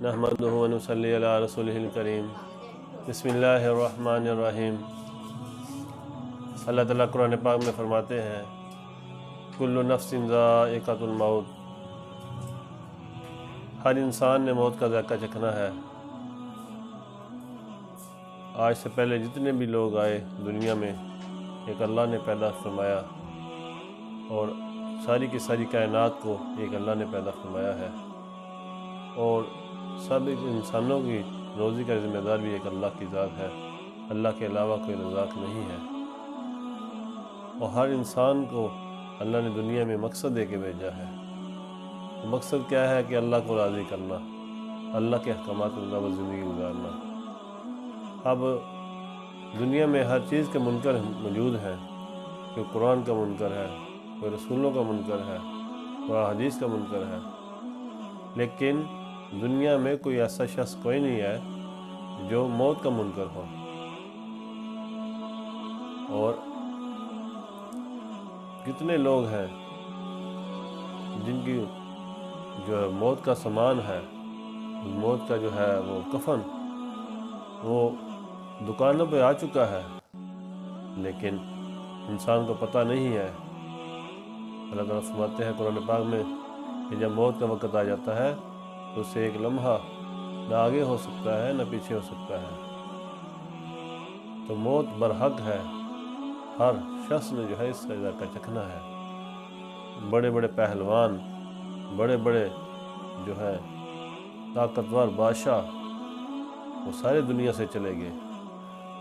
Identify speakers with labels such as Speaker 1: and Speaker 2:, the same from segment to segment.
Speaker 1: نحمدہ و نصلی علی رسولہ الکریم۔ بسم اللہ الرحمن الرحیم۔ اللہ تعالیٰ قرآن پاک میں فرماتے ہیں کل نفس ذائقۃ الموت، ہر انسان نے موت کا ذائقہ چکھنا ہے۔ آج سے پہلے جتنے بھی لوگ آئے دنیا میں ایک اللہ نے پیدا فرمایا، اور ساری کی ساری کائنات کو ایک اللہ نے پیدا فرمایا ہے، اور سب انسانوں کی روزی کا ذمہ دار بھی ایک اللہ کی ذات ہے۔ اللہ کے علاوہ کوئی رزاق نہیں ہے، اور ہر انسان کو اللہ نے دنیا میں مقصد دے کے بھیجا ہے۔ مقصد کیا ہے کہ اللہ کو راضی کرنا، اللہ کے احکامات کے مطابق زندگی گزارنا۔ اب دنیا میں ہر چیز کے منکر موجود ہیں، کوئی قرآن کا منکر ہے، کوئی رسولوں کا منکر ہے، کوئی حدیث کا منکر ہے، لیکن دنیا میں کوئی ایسا شخص کوئی نہیں ہے جو موت کا منکر ہو۔ اور کتنے لوگ ہیں جن کی جو ہے موت کا سامان ہے، موت کا جو ہے وہ کفن وہ دکانوں پہ آ چکا ہے، لیکن انسان کو پتہ نہیں ہے۔ اللہ تعالیٰ فرماتے ہیں قرآن پاک میں کہ جب موت کا وقت آ جاتا ہے تو اسے ایک لمحہ نہ آگے ہو سکتا ہے نہ پیچھے ہو سکتا ہے۔ تو موت برحق ہے، ہر شخص نے جو ہے اس کا ذائقہ چکھنا ہے۔ بڑے بڑے پہلوان، بڑے بڑے جو ہے طاقتور بادشاہ، وہ سارے دنیا سے چلے گئے۔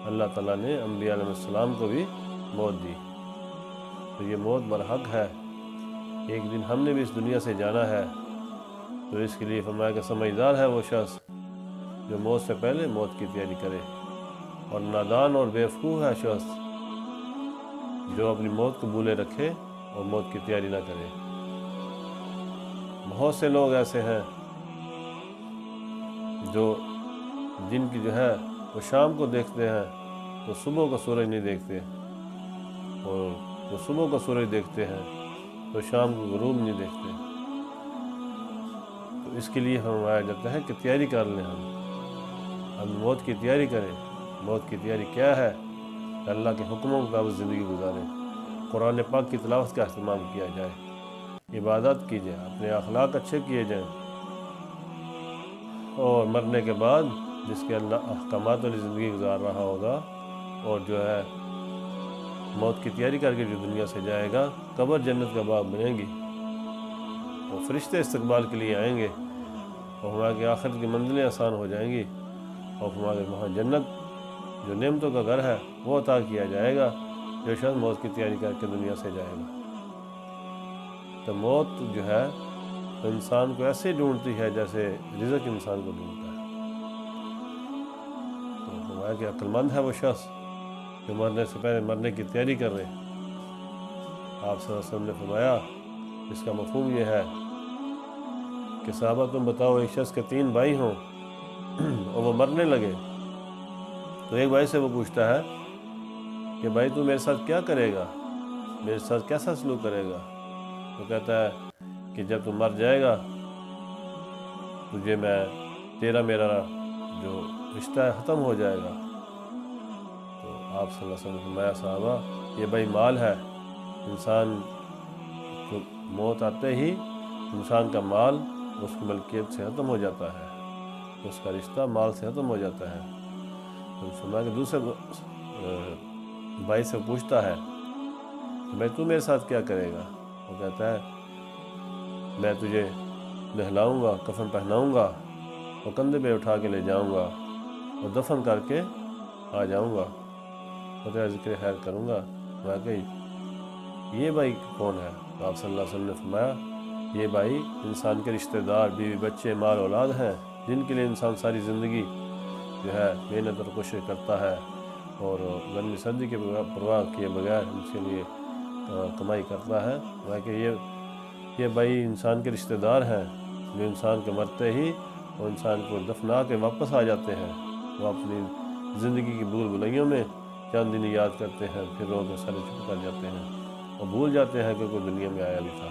Speaker 1: اللہ تعالیٰ نے انبیاء علیہ السلام کو بھی موت دی، تو یہ موت برحق ہے۔ ایک دن ہم نے بھی اس دنیا سے جانا ہے، تو اس کے لیے فرمایا کہ سمجھدار ہے وہ شخص جو موت سے پہلے موت کی تیاری کرے، اور نادان اور بیوقوف ہے شخص جو اپنی موت کو بھولے رکھے اور موت کی تیاری نہ کرے۔ بہت سے لوگ ایسے ہیں جو جن کی جو ہے وہ شام کو دیکھتے ہیں تو صبح کو سورج نہیں دیکھتے، اور جو صبح کو سورج دیکھتے ہیں تو شام کو غروب نہیں دیکھتے۔ تو اس کے لیے فرمایا جاتا ہے کہ تیاری کر لیں، ہم موت کی تیاری کریں۔ موت کی تیاری کیا ہے؟ کہ اللہ کے حکموں کے مطابق زندگی گزاریں، قرآن پاک کی تلاوت کا اہتمام کیا جائے، عبادت کی جائے، اپنے اخلاق اچھے کیے جائیں، اور مرنے کے بعد جس کے اللہ احکامات والی زندگی گزار رہا ہوگا اور جو ہے موت کی تیاری کر کے جو دنیا سے جائے گا، قبر جنت کا باغ بنے گی، اور فرشتے استقبال کے لیے آئیں گے، اور ہمارے آخرت کی منزلیں آسان ہو جائیں گی، اور ہمارے وہاں جنت جو نعمتوں کا گھر ہے وہ عطا کیا جائے گا جو شخص موت کی تیاری کر کے دنیا سے جائے گا۔ تو موت جو ہے تو انسان کو ایسے ڈھونڈتی ہے جیسے رزق انسان کو ڈھونڈتا ہے۔ تو ہمارا کہ عقل مند ہے وہ شخص جو مرنے سے پہلے مرنے کی تیاری کر رہے۔ آپ صلی اللہ علیہ وسلم نے فرمایا، اس کا مفہوم یہ ہے کہ صحابہ تم بتاؤ ایک شخص کے 3 بھائی ہوں اور وہ مرنے لگے، تو ایک بھائی سے وہ پوچھتا ہے کہ بھائی تو میرے ساتھ کیا کرے گا، میرے ساتھ کیسا سلوک کرے گا؟ وہ کہتا ہے کہ جب تم مر جائے گا تجھے میرا جو رشتہ ہے ختم ہو جائے گا۔ تو آپ صلی اللہ علیہ وسلم نے فرمایا صحابہ یہ بھائی مال ہے، انسان کو موت آتے ہی انسان کا مال اس کی ملکیت سے ختم ہو جاتا ہے، اس کا رشتہ مال سے ختم ہو جاتا ہے۔ تو فرمایا کہ دوسرے بھائی سے پوچھتا ہے کہ بھائی تو میرے ساتھ کیا کرے گا؟ وہ کہتا ہے میں تجھے نہلاؤں گا، کفن پہناؤں گا، اور کندھے پہ اٹھا کے لے جاؤں گا اور دفن کر کے آ جاؤں گا، اور تیرا ذکر خیر کروں گا۔ واقعی یہ بھائی کون ہے؟ تو آپ صلی اللہ علیہ وسلم نے فرمایا یہ بھائی انسان کے رشتہ دار، بیوی بچے، مال اولاد ہیں، جن کے لیے انسان ساری زندگی جو ہے محنت اور کوشش کرتا ہے، اور گرمی سردی کے پرواہ کیے بغیر ان کے لیے کمائی کرتا ہے۔ واقعی یہ بھائی انسان کے رشتہ دار ہیں جو انسان کے مرتے ہی اور انسان کو دفنا کے واپس آ جاتے ہیں۔ وہ اپنی زندگی کی بھول بھلائیوں میں چند دن یاد کرتے ہیں، پھر رو کے سارے چپ کر جاتے ہیں اور بھول جاتے ہیں کہ کوئی دنیا میں آیا بھی تھا۔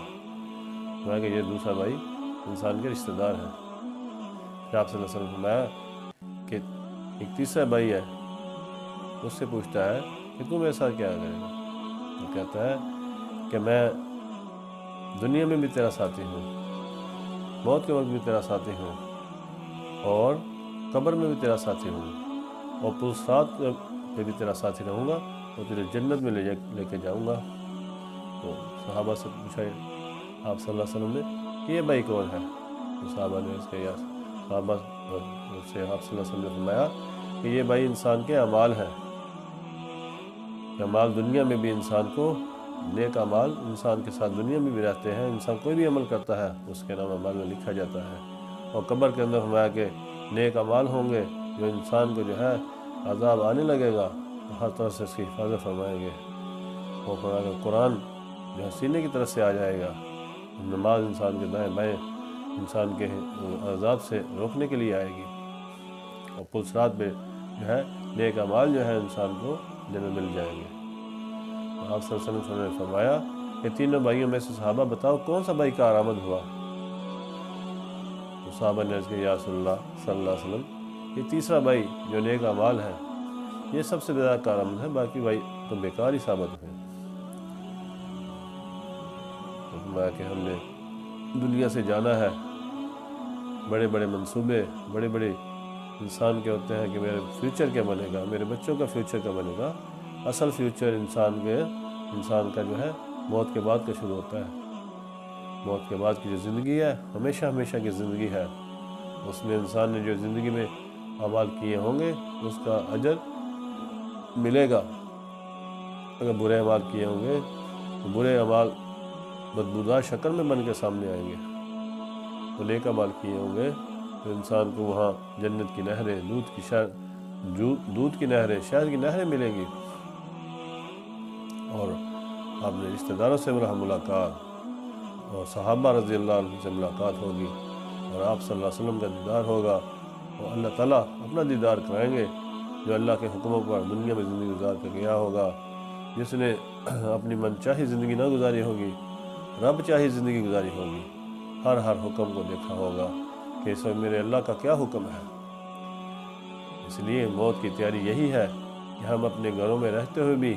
Speaker 1: کہ یہ دوسرا بھائی انسان کے رشتہ دار ہیں۔ پھر آپ صلی اللہ علیہ وسلم نے فرمایا کہ ایک تیسرا بھائی ہے، اس سے پوچھتا ہے کہ تم ایسا کیا کرے گا؟ وہ کہتا ہے کہ میں دنیا میں بھی تیرا ساتھی ہوں، موت کے وقت بھی تیرا ساتھی ہوں، اور قبر میں بھی تیرا ساتھی ہوں، اور پرسرات پہ بھی تیرا ساتھی رہوں گا، اور تیرے جنت میں لے کے جاؤں گا۔ تو صحابہ سے پوچھا آپ صلی اللہ علیہ وسلم نے کہ یہ بھائی کون ہے؟ تو صحابہ نے اس کے صحابہ سے آپ صلی اللہ علیہ وسلم نے فرمایا کہ یہ بھائی انسان کے اعمال ہیں، کہ اعمال دنیا میں بھی انسان کو، نیک اعمال انسان کے ساتھ دنیا میں بھی رہتے ہیں، انسان کوئی بھی عمل کرتا ہے اس کے نام اعمال میں لکھا جاتا ہے، اور قبر کے اندر فرمایا کہ نیک اعمال ہوں گے جو انسان کو جو ہے عذاب آنے لگے گا تو ہر طرح سے اس کی حفاظت فرمائیں گے۔ وہ فرمایا کہ قرآن جو ہے سینے کی طرف سے آ جائے گا، نماز انسان کے دائیں بائیں انسان کے عذاب سے روکنے کے لیے آئے گی، اور پلسرات پہ جو ہے نیک اعمال جو ہے انسان کو جنت مل جائیں گے۔ تو آپ صلی اللہ علیہ وسلم نے فرمایا کہ تینوں بھائیوں میں سے صحابہ بتاؤ کون سا بھائی کارآمد ہوا؟ تو صحابہ نے عرض کیا یا رسول اللہ صلی اللہ علیہ وسلم یہ تیسرا بھائی جو نیک اعمال ہے یہ سب سے زیادہ کارآمد ہے، باقی بھائی تو بیکار ہی ثابت ہوئے۔ تو فرمایا کہ ہم نے دنیا سے جانا ہے، بڑے بڑے منصوبے، بڑے بڑے انسان کے ہوتے ہیں کہ میرے فیوچر کیا بنے گا، میرے بچوں کا فیوچر کیا بنے گا۔ اصل فیوچر انسان کا جو ہے موت کے بعد کا شروع ہوتا ہے۔ موت کے بعد کی جو زندگی ہے ہمیشہ ہمیشہ کی زندگی ہے، اس میں انسان نے جو زندگی میں اعمال کیے ہوں گے اس کا اجر ملے گا۔ اگر برے اعمال کیے ہوں گے تو برے اعمال بدبودار شکل میں بن کے سامنے آئیں گے، تو نیک اعمال کیے ہوں گے تو انسان کو وہاں جنت کی نہریں، دودھ کی نہریں، شہد کی نہریں ملیں گی، اور اپنے رشتہ داروں سے ملاقات اور صحابہ رضی اللہ عنہ سے ملاقات ہوگی، اور آپ صلی اللہ علیہ وسلم کا دیدار ہوگا، اور اللہ تعالیٰ اپنا دیدار کرائیں گے جو اللہ کے حکموں پر دنیا میں زندگی گزار کے گیا ہوگا، جس نے اپنی من چاہی زندگی نہ گزاری ہوگی، رب چاہی زندگی گزاری ہوگی، ہر حکم کو دیکھا ہوگا کہ اس وقت میرے اللہ کا کیا حکم ہے۔ اس لیے موت کی تیاری یہی ہے کہ ہم اپنے گھروں میں رہتے ہوئے بھی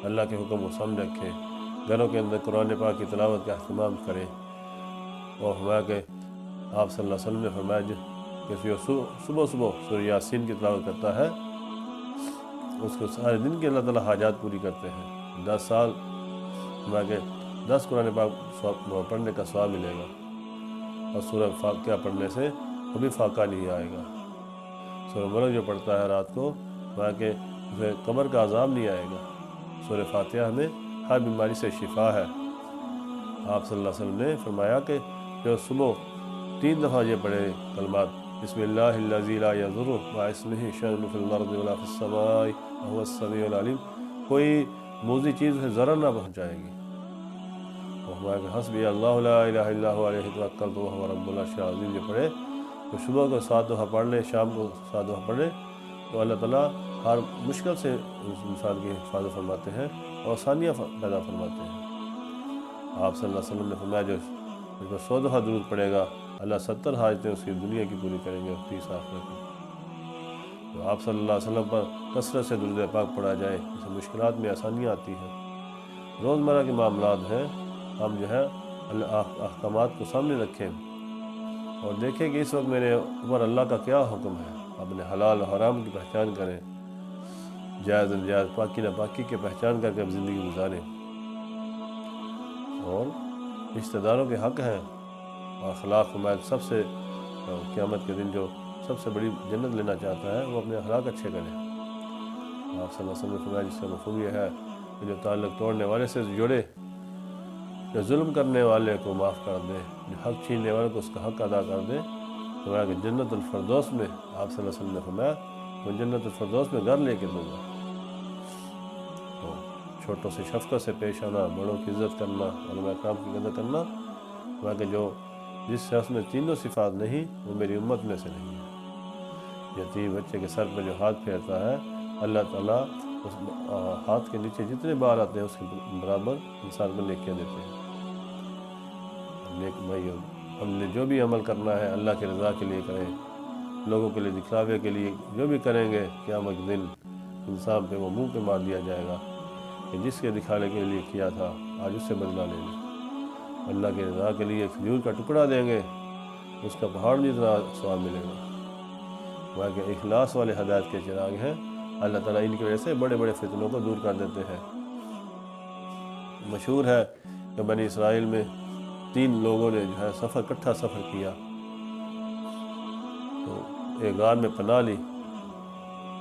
Speaker 1: اللہ کے حکم کو سامنے رکھیں، گھروں کے اندر قرآن پاک کی تلاوت کا اہتمام کریں، اور فرمایا کہ آپ صلی اللہ علیہ وسلم نے فرمایا کہ جو صبح سورہ یاسین کی تلاوت کرتا ہے اس کو سارے دن کے اللہ تعالیٰ حاجات پوری کرتے ہیں۔ 10 سال فرمایا کہ 10 قرآن پاک پڑھنے کا ثواب ملے گا، اور سورہ فاتحہ پڑھنے سے کبھی فاقہ نہیں آئے گا۔ سورہ ملک جو پڑھتا ہے رات کو فرمایا کہ اسے قبر کا عذاب نہیں آئے گا۔ سورہ فاتحہ ہمیں ہر بیماری سے شفا ہے۔ آپ صلی اللہ علیہ وسلم نے فرمایا کہ جو صبح 3 دفعہ یہ پڑھے کلمات بسم اللہ الذی لا یضر مع اسمہ شیء فی الارض ولا فی السماء وهو السمیع العلیم، کوئی موذی چیز اسے ضرر نہ پہنچائے گی۔ اور فرمایا کہ حسبی اللہ لا الہ الا هو علیہ توکلت وهو رب العرش العظیم جو پڑھے تو صبح کو 7 دفعہ پڑھ لے، شام کو 7 دفعہ پڑھے، تو اللہ تعالیٰ ہر مشکل سے اس انسان کی حفاظت فرماتے ہیں اور آسانیاں پیدا فرماتے ہیں۔ آپ صلی اللہ علیہ وسلم نے فرمایا جو اس پر 100 دفعہ درود پڑے گا اللہ 70 حاجتیں اس کی دنیا کی پوری کریں گے، 30 آخرت کی۔ تو آپ صلی اللہ علیہ وسلم پر کثرت سے درود پاک پڑھا جائے، اس سے مشکلات میں آسانیاں آتی ہیں۔ روزمرہ کے معاملات ہیں، ہم جو ہے احکامات کو سامنے رکھیں اور دیکھیں کہ اس وقت میرے اوپر اللہ کا کیا حکم ہے، اپنے حلال و حرام کی پہچان کریں، جائز ناجائز، پاکی ناپاکی کی پہچان کر کے زندگی گزاریں، اور رشتہ داروں کے حق ہیں اور اخلاق حمایت سب سے قیامت کے دن جو سب سے بڑی جنت لینا چاہتا ہے وہ اپنے اخلاق اچھے کرے۔ آپ صلی اللہ علیہ وسلم نے فرمایا جس کا مفہوم یہ ہے کہ جو تعلق توڑنے والے سے جڑے، جو ظلم کرنے والے کو معاف کر دے، جو حق چھیننے والے کو اس کا حق ادا کر دے، فرمایا کہ جنت الفردوس میں آپ صلی اللہ علیہ وسلم نے فرمایا میں جنت الفردوس میں گھر لے کے دوں گا۔ تو چھوٹوں سے شفقت سے پیش آنا، بڑوں کی عزت کرنا، علماء کرام کی قدر کرنا، فرمایا کہ جس شخص میں تینوں صفات نہیں وہ میری امت میں سے نہیں ہے۔ یتیم بچے کے سر پہ جو ہاتھ پھیرتا ہے اللہ تعالیٰ اس ہاتھ کے نیچے جتنے بال آتے ہیں اس کے برابر انسان کو نیکیاں دیتے ہیں۔ نیک بھائی ہم نے جو بھی عمل کرنا ہے اللہ کی رضا کے لیے کریں، لوگوں کے لیے دکھلاوے کے لیے جو بھی کریں گے، قیامت کے دن انسان پہ وہ منہ پہ مار دیا جائے گا کہ جس کے دکھانے کے لیے کیا تھا آج اس سے بدلہ لے لیں۔ اللہ کی رضا کے لیے کھجور کا ٹکڑا دیں گے، اس کا پہاڑ جتنا ثواب ملے گا۔ وہ کہ اخلاص والے ہدایت کے چراغ ہیں، اللہ تعالیٰ ان کی وجہ سے بڑے بڑے فتنوں کو دور کر دیتے ہیں۔ مشہور ہے کہ بنی اسرائیل میں 3 لوگوں نے جو ہے اکٹھا سفر کیا، تو ایک غار میں پناہ لی،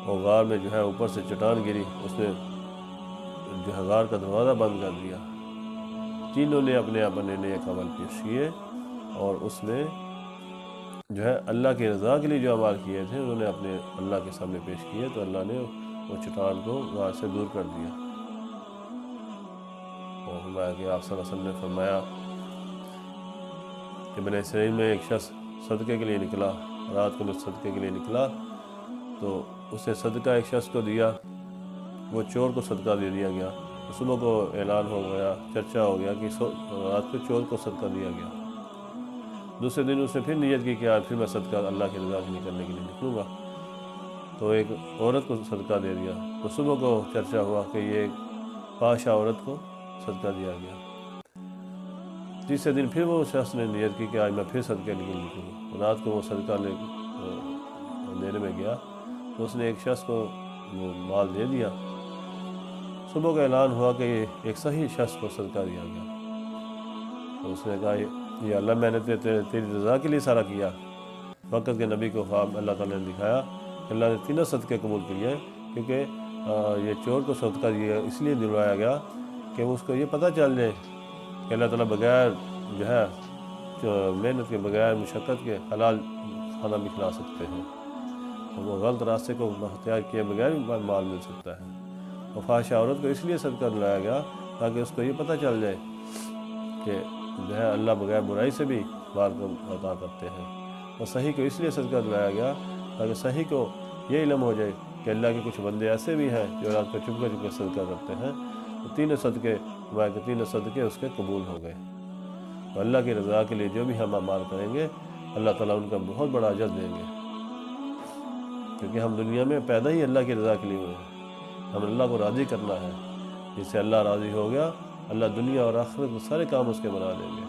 Speaker 1: اور غار میں جو ہے اوپر سے چٹان گری، اس نے جو ہے غار کا دروازہ بند کر دیا۔ تینوں نے اپنے اپنے نیک عمل پیش کیے، اور اس میں جو ہے اللہ کی رضا کے لیے جو اعمال کیے تھے انہوں نے اپنے اللہ کے سامنے پیش کیے، تو اللہ نے وہ چٹان کو غار سے دور کر دیا۔ اور فرمایا کہ آپ صلی اللہ علیہ وسلم نے فرمایا کہ بنی اسرائیل میں ایک شخص صدقے کے لیے نکلا، رات کو صدقے کے لیے نکلا، تو اس نے صدقہ ایک شخص کو دیا، وہ چور کو صدقہ دے دیا گیا۔ صبح کو اعلان ہو گیا، چرچا ہو گیا کہ رات کو چور کو صدقہ دیا گیا۔ دوسرے دن اس نے پھر نیت کی کہ آج پھر میں صدقہ اللہ کی رضا کے لیے کرنے کے لیے نکلوں گا، تو ایک عورت کو صدقہ دے دیا، تو صبح کو چرچا ہوا کہ یہ ایک فاحشہ عورت کو صدقہ دیا گیا۔ تیسرے دن پھر وہ شخص نے نیت کی کہ آج میں پھر صدقے کے لیے نکلوں، رات کو وہ صدقہ دینے میں گیا، تو اس نے ایک شخص کو وہ مال دے دیا۔ صبح کا اعلان ہوا کہ ایک صحیح شخص کو صدقہ دیا گیا، تو اس نے کہا یہ اللہ میں نے تیری رضا کے لیے سارا کیا۔ وقت کے نبی کو خواب اللہ تعالیٰ نے دکھایا کہ اللہ نے 3 صدقے قبول کیے، کیونکہ یہ چور کو صدقہ دیا اس لیے دلوایا گیا کہ اس کو یہ پتہ چل جائے کہ اللہ تعالیٰ بغیر جو ہے محنت کے، بغیر مشقت کے حلال کھانا بھی کھلا سکتے ہیں، تو وہ غلط راستے کو اختیار کیے بغیر بھی مال مل سکتا ہے۔ اور فاحشہ عورت کو اس لیے صدقہ دلایا گیا تاکہ اس کو یہ پتہ چل جائے کہ جو ہے اللہ بغیر برائی سے بھی مال کو عطا کرتے ہیں۔ اور صحیح کو اس لیے صدقہ دلایا گیا تاکہ صحیح کو یہ علم ہو جائے کہ اللہ کے کچھ بندے ایسے بھی ہیں جو رات کو چپ کے صدقہ کرتے ہیں، تو 3 صدقے ہمارے کے 3 صدقے اس کے قبول ہو گئے۔ تو اللہ کی رضا کے لیے جو بھی ہم اعمال کریں گے اللہ تعالیٰ ان کا بہت بڑا اجر دیں گے، کیونکہ ہم دنیا میں پیدا ہی اللہ کی رضا کے لیے ہوئے ہیں۔ ہم اللہ کو راضی کرنا ہے، جس سے اللہ راضی ہو گیا اللہ دنیا اور آخرت کے سارے کام اس کے بنا دیں گے،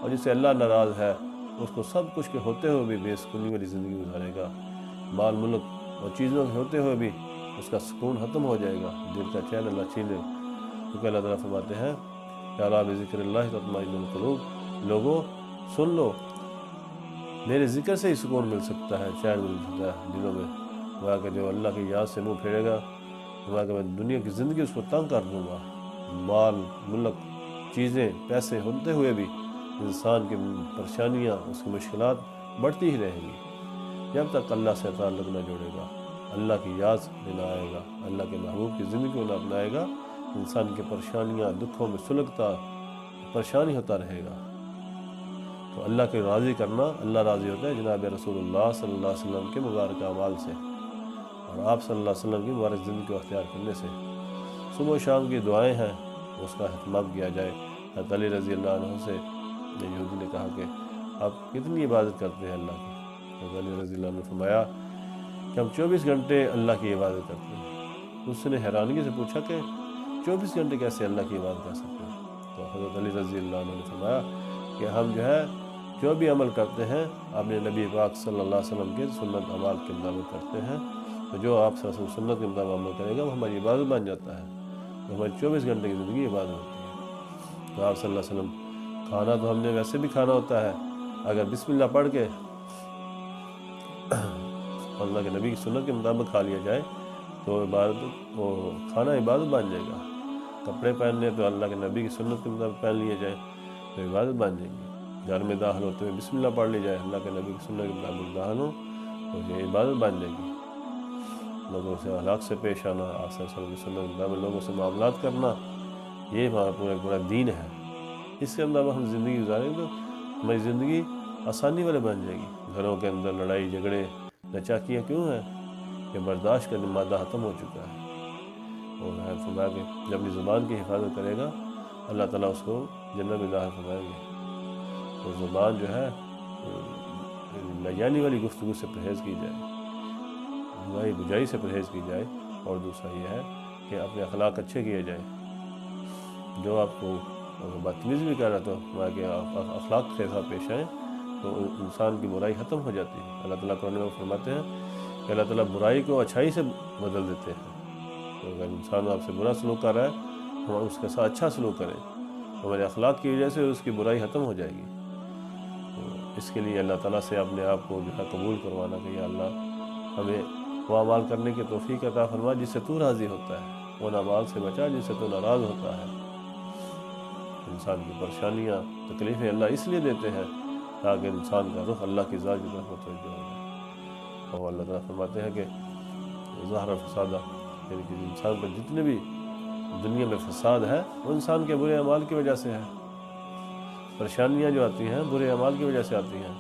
Speaker 1: اور جس سے اللہ ناراض ہے اس کو سب کچھ کے ہوتے ہوئے بھی بے سکونی والی زندگی گزارے گا، مال ملک اور چیزوں کے ہوتے ہوئے بھی اس کا سکون ختم ہو جائے گا، دل کا چین اللہ چھین لے۔ کیونکہ اللہ تعالیٰ فرماتے ہیں کہ الا بذکر اللہ تطمئن القلوب، لوگوں سن لو میرے ذکر سے ہی سکون مل سکتا ہے، چین مل سکتا ہے دلوں میں۔ وہاں کہ جو اللہ کی یاد سے منہ پھیرے گا، وہاں کہ میں دنیا کی زندگی اس کو تنگ کر دوں گا، مال ملک چیزیں پیسے ہوتے ہوئے بھی انسان کی پریشانیاں اس کی مشکلات بڑھتی ہی رہیں گی جب تک اللہ سے تعلق نہ جوڑے گا، اللہ کی یاد نہ آئے گا، اللہ کے محبوب کی زندگی کو نہ اپنائے گا، انسان کی پریشانیاں دکھوں میں سلگتا پریشانی ہوتا رہے گا۔ تو اللہ کے راضی کرنا، اللہ راضی ہوتا ہے جناب رسول اللہ صلی اللہ علیہ وسلم کے مبارک اعمال سے، اور آپ صلی اللہ علیہ وسلم کی مبارک زندگی کو اختیار کرنے سے۔ صبح و شام کی دعائیں ہیں، اس کا اہتمام کیا جائے۔ حضرت علی رضی اللہ عنہ سے یہودی نے کہا کہ آپ کتنی عبادت کرتے ہیں اللہ کی؟ حضرت علی رضی اللہ عنہ نے فرمایا کہ ہم 24 گھنٹے اللہ کی عبادت کرتے ہیں۔ اس نے حیرانگی سے پوچھا کہ 24 گھنٹے کیسے اللہ کی عبادت کر سکتے ہیں؟ تو حضرت علی رضی اللہ عنہ نے فرمایا کہ ہم جو ہے جو بھی عمل کرتے ہیں اپنے نبی پاک صلی اللہ علیہ وسلم کے سنت اعمال کے مطابق کرتے ہیں، تو جو آپ صلی اللہ علیہ وسلم سنت کے مطابق عمل کرے گا وہ ہماری عبادت بن جاتا ہے، تو ہماری 24 گھنٹے کی زندگی عبادت ہوتی ہے۔ تو آپ صلی اللہ علیہ وسلم کھانا تو ہم نے ویسے بھی کھانا ہوتا ہے، اگر بسم اللہ پڑھ کے اللہ کے نبی کی سنت کے مطابق کھا لیا جائے تو عبادت وہ کھانا عبادت بن جائے گا۔ کپڑے پہننے تو اللہ کے نبی کی سنت کے مطابق پہن لیے جائے تو عبادت بن جائے گی۔ گھر میں داخل ہوتے ہوئے بسم اللہ پڑھ لی جائے، اللہ کے نبی کی سنت کے مطابق داخل ہو تو یہ عبادت بن جائے گی۔ لوگوں سے اخلاق سے پیش آنا، آپ صلی اللہ علیہ وسلم کی سنت کے مطابق لوگوں سے معاملات کرنا، یہ ہمارا پورا دین ہے۔ اس کے اندر ہم زندگی گزاریں تو ہماری زندگی آسانی والے بن جائے گی۔ گھروں کے اندر لڑائی جھگڑے نچاکیاں کیوں ہیں؟ کہ برداشت کرنے مادہ ختم ہو چکا ہے۔ اور فرمایا کہ جب اپنی زبان کی حفاظت کرے گا اللہ تعالیٰ اس کو جنت میں داخل فرمائیں گے۔ تو زبان جو ہے لجانے والی گفتگو سے پرہیز کی جائے، برائی بجائی سے پرہیز کی جائے، اور دوسرا یہ ہے کہ اپنے اخلاق اچھے کیے جائیں۔ جو آپ کو بدتمیزی بھی کر رہا تو کہ اخلاق کے ساتھ پیش آئیں تو انسان کی برائی ختم ہو جاتی ہے۔ اللہ تعالیٰ قرآن میں فرماتے ہیں کہ اللہ تعالیٰ برائی کو اچھائی سے بدل دیتے ہیں۔ تو اگر انسان آپ سے برا سلوک کر رہا ہے تو ہم اس کے ساتھ اچھا سلوک کریں، ہمارے اخلاق کی وجہ سے اس کی برائی ختم ہو جائے گی۔ تو اس کے لیے اللہ تعالیٰ سے اپنے آپ کو جو ہے قبول کروانا کہ یا اللہ ہمیں وہ اعمال کرنے کی توفیق عطا فرما جس سے تو راضی ہوتا ہے، ان اعمال سے بچا جس سے تو ناراض ہوتا ہے۔ انسان کی پریشانیاں تکلیفیں اللہ اس لیے دیتے ہیں تاکہ انسان کا رخ اللہ کی ذات کی طرف متوجہ ہو جائے۔ اور اللہ تعالیٰ فرماتے ہیں کہ ظاہر فسادہ، یعنی کہ انسان پر جتنے بھی دنیا میں فساد ہے وہ انسان کے برے اعمال کی وجہ سے ہے۔ پریشانیاں جو آتی ہیں برے اعمال کی وجہ سے آتی ہیں،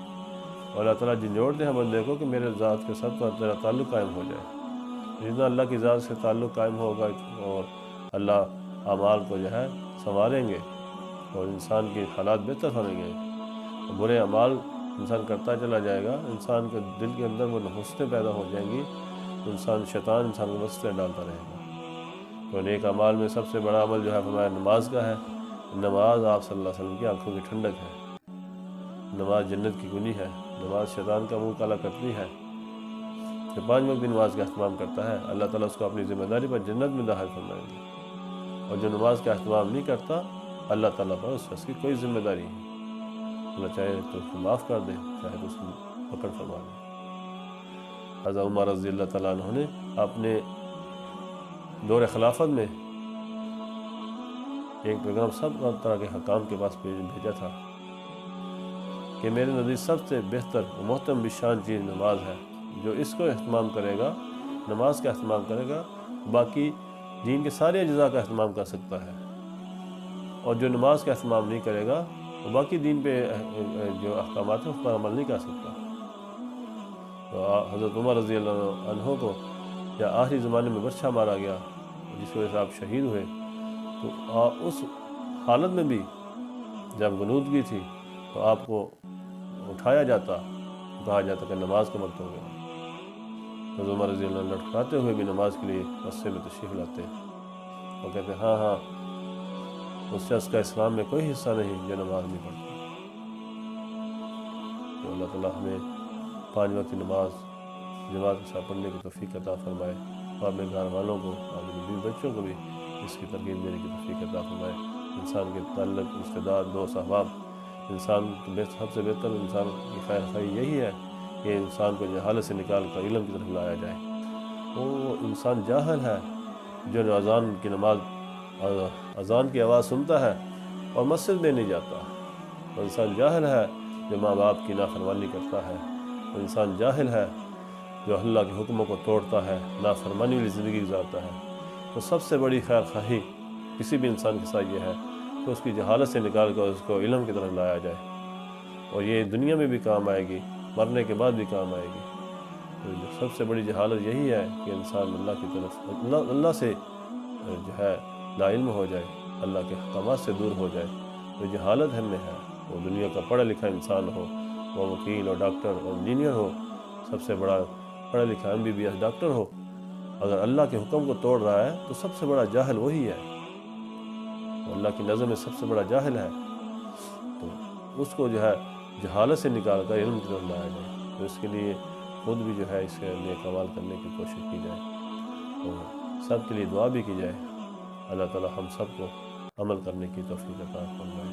Speaker 1: اور اللہ تعالیٰ جھنجھوڑتے ہیں بندے کو کہ میرے ذات کے ساتھ تیرا تعلق قائم ہو جائے۔ جتنا اللہ کی ذات سے تعلق قائم ہوگا اور اللہ اعمال کو جو ہے سنواریں گے اور انسان کے حالات بہتر ہویں گے، برے اعمال انسان کرتا چلا جائے گا، انسان کے دل کے اندر وہ نحوستیں پیدا ہو جائیں گی، شیطان انسان کو وسوسے ڈالتا رہے گا۔ تو نیک اعمال میں سب سے بڑا عمل جو ہے ہمارا نماز کا ہے۔ نماز آپ صلی اللہ علیہ وسلم کی آنکھوں کی ٹھنڈک ہے، نماز جنت کی کنجی ہے، نماز شیطان کا منہ کالا کرتی ہے۔ جو 5 وقت نماز کا اہتمام کرتا ہے اللہ تعالیٰ اس کو اپنی ذمہ داری پر جنت میں داخل فرمائیں گے، اور جو نماز کا اہتمام نہیں کرتا اللہ تعالیٰ پر اس کی کوئی ذمہ داری نہیں۔ اللہ چاہے تو اس کو معاف کر دے، چاہے تو اس کو پکڑ فرما دے۔ حضرت عمر رضی اللہ تعالیٰ عنہ نے اپنے دور خلافت میں ایک پیغام سب طرح کے حکام کے پاس بھیجا تھا کہ میرے نزدیک سب سے بہتر محترم بشان چیز نماز ہے۔ جو اس کو اہتمام کرے گا، نماز کا اہتمام کرے گا، باقی دین کے سارے اجزاء کا اہتمام کر سکتا ہے، اور جو نماز کا اہتمام نہیں کرے گا وہ باقی دین پہ جو احکامات ہیں اس پر عمل نہیں کر سکتا۔ تو حضرت عمر رضی اللہ عنہ کو یا آخری زمانے میں برچھا مارا گیا جس وجہ سے آپ شہید ہوئے، تو اس حالت میں بھی جب غنودگی تھی تو آپ کو اٹھایا جاتا، کہا جاتا کہ نماز کا وقت ہو گیا۔ حضرت عمر رضی اللہ عنہ لٹکاتے ہوئے بھی نماز کے لیے مسجد میں تشریف لاتے، وہ کہتے ہاں ہاں اس شخص کا اسلام میں کوئی حصہ نہیں جو نماز نہیں پڑھتا۔ تو اللہ تعالیٰ ہمیں 5 وقت نماز جماعت کے ساتھ پڑھنے کی توفیق عطا فرمائے، اور اپنے گھر والوں کو، اپنے بیوی بچوں کو بھی اس کی ترغیب دینے کی توفیق عطا فرمائے۔ انسان کے تعلق، رشتہ دار، دوست احباب، انسان سب سے بہتر انسان کی خیر خواہی یہی ہے کہ انسان کو جہالت سے نکال کر علم کی طرف لایا جائے۔ وہ انسان جاہل ہے جو اذان کی نماز، اذان کی آواز سنتا ہے اور مسجد میں نہیں جاتا، اور انسان جاہل ہے جو ماں باپ کی نافرمانی کرتا ہے، اور انسان جاہل ہے جو اللہ کے حکموں کو توڑتا ہے، نافرمانی والی زندگی گزارتا ہے۔ تو سب سے بڑی خیر خواہی کسی بھی انسان کے ساتھ یہ ہے کہ اس کی جہالت سے نکال کر اس کو علم کی طرف لایا جائے، اور یہ دنیا میں بھی کام آئے گی، مرنے کے بعد بھی کام آئے گی۔ تو سب سے بڑی جہالت یہی ہے کہ انسان اللہ کی طرف، اللہ سے جو ہے لا علم ہو جائے، اللہ کے احکامات سے دور ہو جائے۔ تو جہالت ہم میں ہے، وہ دنیا کا پڑھا لکھا انسان ہو، وہ وکیل اور ڈاکٹر اور انجینئر ہو، سب سے بڑا پڑھا لکھا MBBS ڈاکٹر ہو، اگر اللہ کے حکم کو توڑ رہا ہے تو سب سے بڑا جاہل وہی ہے، وہ اللہ کی نظر میں سب سے بڑا جاہل ہے۔ تو اس کو جو ہے جہالت سے نکال کر علم کی طرف لایا جائے۔ تو اس کے لیے خود بھی جو ہے اس کے نیک اعمال کرنے کی کوشش کی جائے، اور سب کے لیے دعا بھی کی جائے۔ اللہ تعالی ہم سب کو عمل کرنے کی توفیق عطا فرمائے۔